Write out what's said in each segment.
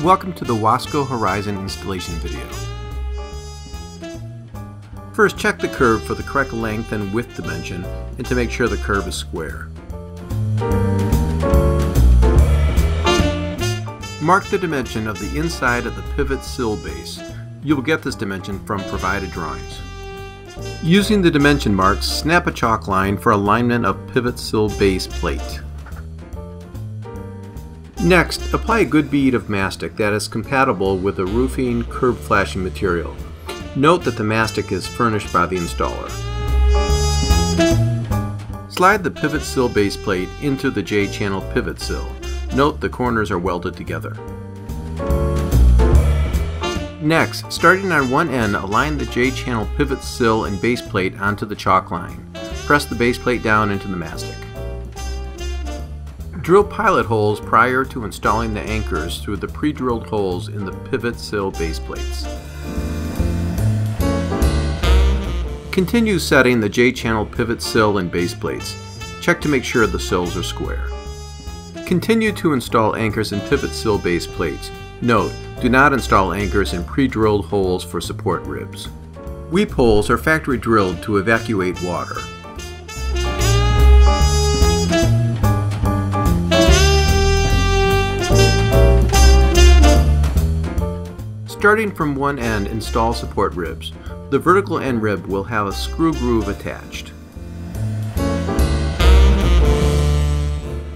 Welcome to the Wasco Horizon installation video. First, check the curve for the correct length and width dimension and to make sure the curve is square. Mark the dimension of the inside of the pivot sill base. You will get this dimension from provided drawings. Using the dimension marks, snap a chalk line for alignment of pivot sill base plate. Next, apply a good bead of mastic that is compatible with the roofing curb flashing material. Note that the mastic is furnished by the installer. Slide the pivot sill base plate into the J-channel pivot sill. Note the corners are welded together. Next, starting on one end, align the J-channel pivot sill and base plate onto the chalk line. Press the base plate down into the mastic. Drill pilot holes prior to installing the anchors through the pre-drilled holes in the pivot sill base plates. Continue setting the J-channel pivot sill and base plates. Check to make sure the sills are square. Continue to install anchors in pivot sill base plates. Note, do not install anchors in pre-drilled holes for support ribs. Weep holes are factory drilled to evacuate water. Starting from one end, install support ribs. The vertical end rib will have a screw groove attached.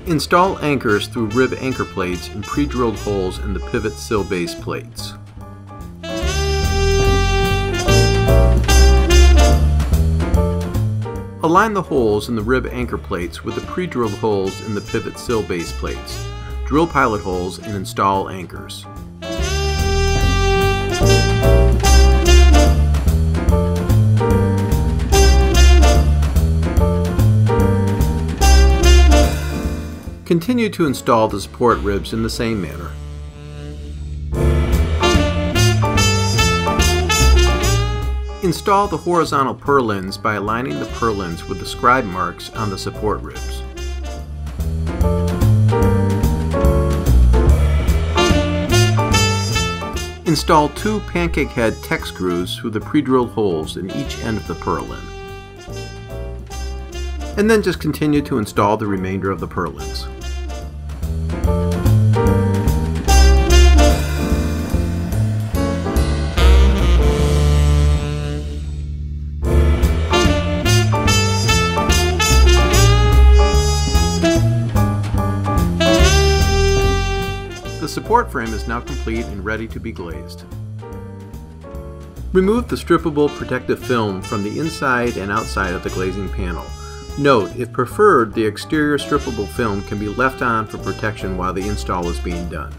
Install anchors through rib anchor plates and pre-drilled holes in the pivot sill base plates. Align the holes in the rib anchor plates with the pre-drilled holes in the pivot sill base plates. Drill pilot holes and install anchors. Continue to install the support ribs in the same manner. Install the horizontal purlins by aligning the purlins with the scribe marks on the support ribs. Install two pancake head tech screws through the pre-drilled holes in each end of the purlin. And then just continue to install the remainder of the purlins. The support frame is now complete and ready to be glazed. Remove the strippable protective film from the inside and outside of the glazing panel. Note, if preferred, the exterior strippable film can be left on for protection while the install is being done.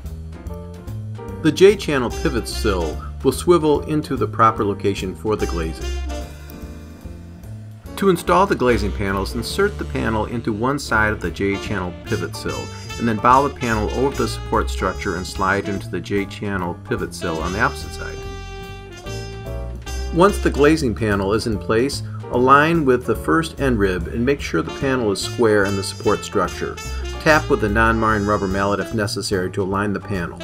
The J-channel pivot sill will swivel into the proper location for the glazing. To install the glazing panels, insert the panel into one side of the J-channel pivot sill, and then bow the panel over the support structure and slide into the J-channel pivot sill on the opposite side. Once the glazing panel is in place, align with the first end rib and make sure the panel is square in the support structure. Tap with a non-marring rubber mallet if necessary to align the panel.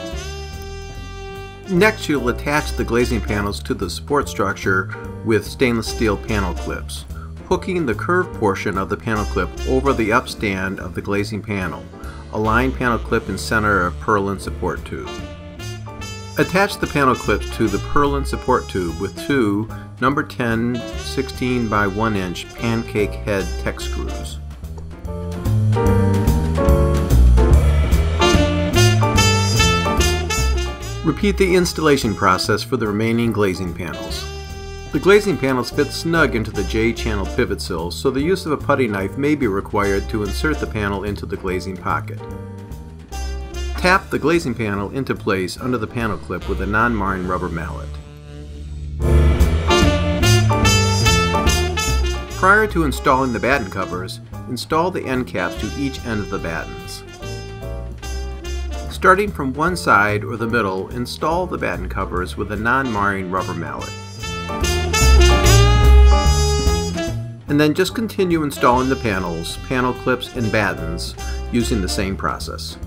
Next, you'll attach the glazing panels to the support structure with stainless steel panel clips, hooking the curved portion of the panel clip over the upstand of the glazing panel. Align panel clip in center of purlin support tube. Attach the panel clips to the purlin support tube with two number 10 16 by 1 inch pancake head tech screws. Repeat the installation process for the remaining glazing panels. The glazing panels fit snug into the J-channel pivot sill, so the use of a putty knife may be required to insert the panel into the glazing pocket. Tap the glazing panel into place under the panel clip with a non-marring rubber mallet. Prior to installing the batten covers, install the end caps to each end of the battens. Starting from one side or the middle, install the batten covers with a non-marring rubber mallet. And then just continue installing the panels, panel clips, and battens using the same process.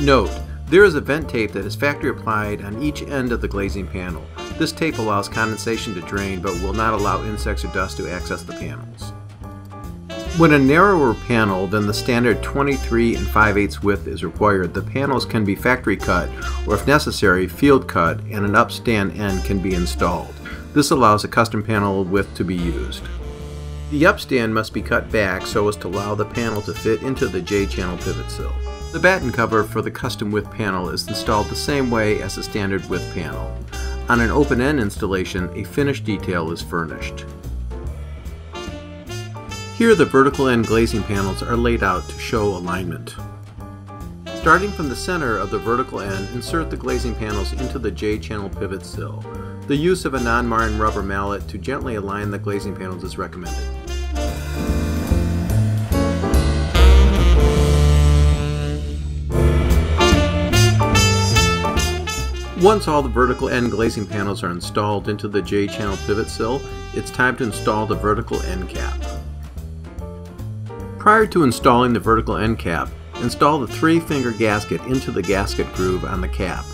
Note: there is a vent tape that is factory applied on each end of the glazing panel. This tape allows condensation to drain but will not allow insects or dust to access the panels. When a narrower panel than the standard 23 5/8 width is required, the panels can be factory cut or, if necessary, field cut, and an upstand end can be installed. This allows a custom panel width to be used. The upstand must be cut back so as to allow the panel to fit into the J-channel pivot sill. The batten cover for the custom width panel is installed the same way as the standard width panel. On an open-end installation, a finished detail is furnished. Here the vertical end glazing panels are laid out to show alignment. Starting from the center of the vertical end, insert the glazing panels into the J-channel pivot sill. The use of a non-marring rubber mallet to gently align the glazing panels is recommended. Once all the vertical end glazing panels are installed into the J-channel pivot sill, it's time to install the vertical end cap. Prior to installing the vertical end cap, install the 3-finger gasket into the gasket groove on the cap.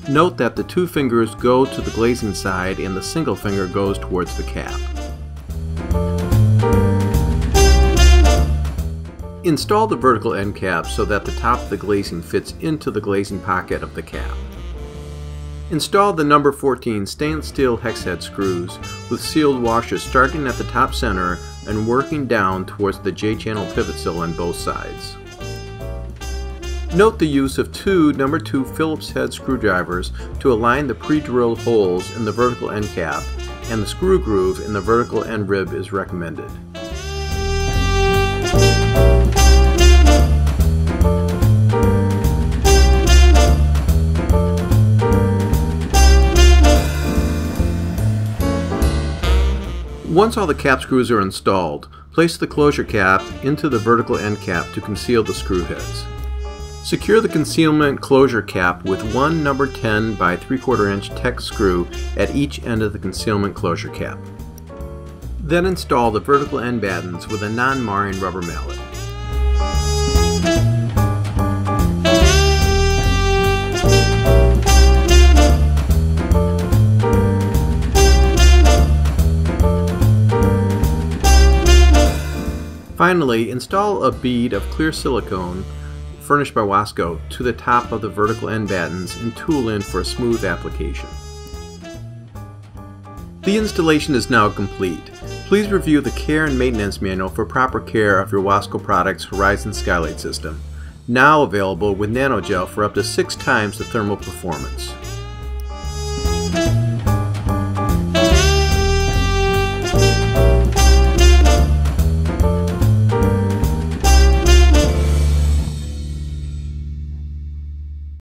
Note that the 2 fingers go to the glazing side and the single finger goes towards the cap. Install the vertical end cap so that the top of the glazing fits into the glazing pocket of the cap. Install the number 14 stainless steel hex head screws with sealed washers starting at the top center and working down towards the J-channel pivot sill on both sides. Note the use of 2 number 2 Phillips head screwdrivers to align the pre-drilled holes in the vertical end cap, and the screw groove in the vertical end rib is recommended. Once all the cap screws are installed, place the closure cap into the vertical end cap to conceal the screw heads. Secure the concealment closure cap with 1 number 10 by 3/4 inch Tex screw at each end of the concealment closure cap. Then install the vertical end battens with a non-marring rubber mallet. Finally, install a bead of clear silicone furnished by Wasco to the top of the vertical end battens and tool in for a smooth application. The installation is now complete. Please review the care and maintenance manual for proper care of your Wasco Products Horizon Skylight system, now available with nanogel for up to 6 times the thermal performance.